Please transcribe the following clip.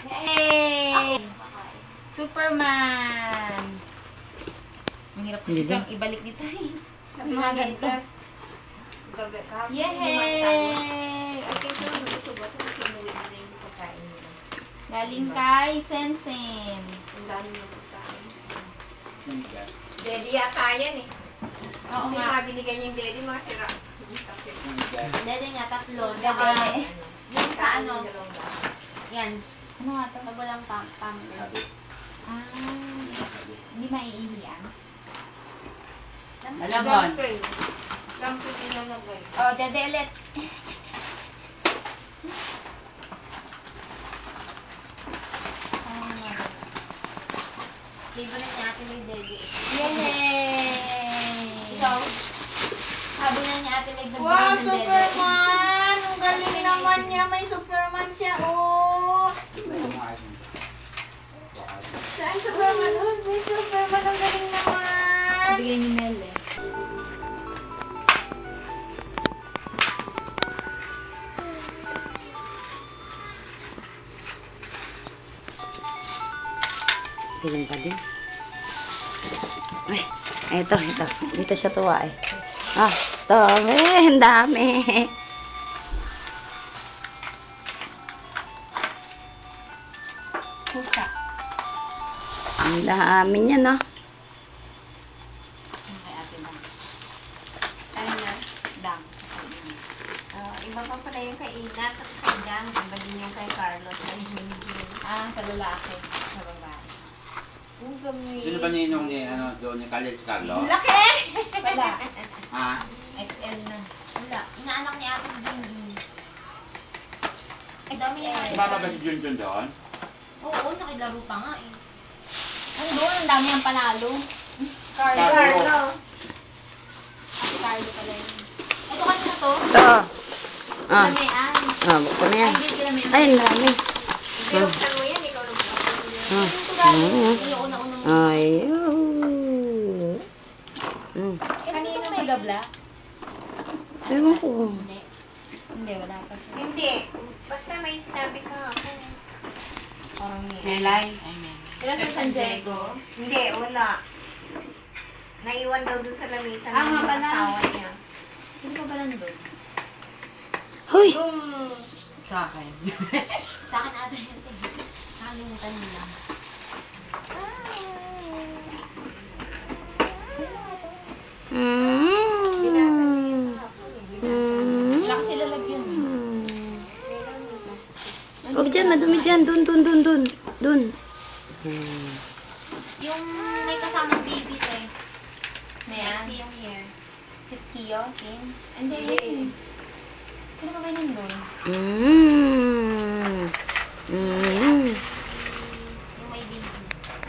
Yay! Superman! Ang hirap kasi Hindi. kang ibalik nito eh. Ang mga ganito. Yay! Galing kay Sensen. Daddy yata yan eh. Oo Kasi nga. mga binigay niyang daddy, mga sira. Dede nga, 3. Dede. Tsaka, yung sa ano, yan. Ano nga to? Pag walang pampers. Ah, hindi maiihiyan. Alamon. Dumpling ilalagay. Oh, dede ulit. Favorite niya ate may Dede. Yay! Ikaw? Sabi na niya ate may Wow, gagawin ng Dede. Superman! Ang galing naman niya. May Superman siya. Oh! Saan Superman? Oh, may Superman. Ang galing naman. Bigay ni Mel eh. Piling pa din. Ay, eto. Dito siya tuwa eh. Ah, dami. Ang dami. Pusa. Ang dami niya, no? Kay ate Dang. Ano na? Dang. Iba pa pala yung kay Inat at kay Dang. Iba din yung kay Carlos at Junjun. Ah, sa lalaki. Sa babae. Ang gamit. Sino ba ninong ni ano doon ni Khaled Carlo? Laki! Wala. Ha? XL na. Wala. Inaanak ni ate si Jingy. Ay, dami niya. Sumama ba si Junjun doon? Oo, nakilaro pa nga eh. Ano doon? Ang dami ang panalo. Carlo. Si Carlo pala yun. Ito kasi na to. Ito. Ah, Kami ay. buksan na yan. Ay, hindi kami. Ay, ang dami. Binuksan mo yan, ikaw naman. Ah. Yung una-unang. Ay. Kanino itong mega black? Ewan ko. Hindi. Hindi, wala pa siya. Hindi. Basta may sinabi ka ako. Parang may... Melay. Kaya sa San Diego? Hindi, wala. Naiwan daw doon sa lamitan ng nga mga pala. asawa niya. Sino pa ba nandun? Hoy! Room. Sa akin. Sa akin ata yun eh. Nakalimutan nila. Binasa niya yung kahapon eh. Wala kasi lalagyan. Meron yung plastic. Huwag dyan, madumi dyan. Dun. Dun. Yung may kasamang baby to eh. Ayan. Sexy yung hair. Si Kio, Tin. Hindi. Sino pa ba nandun?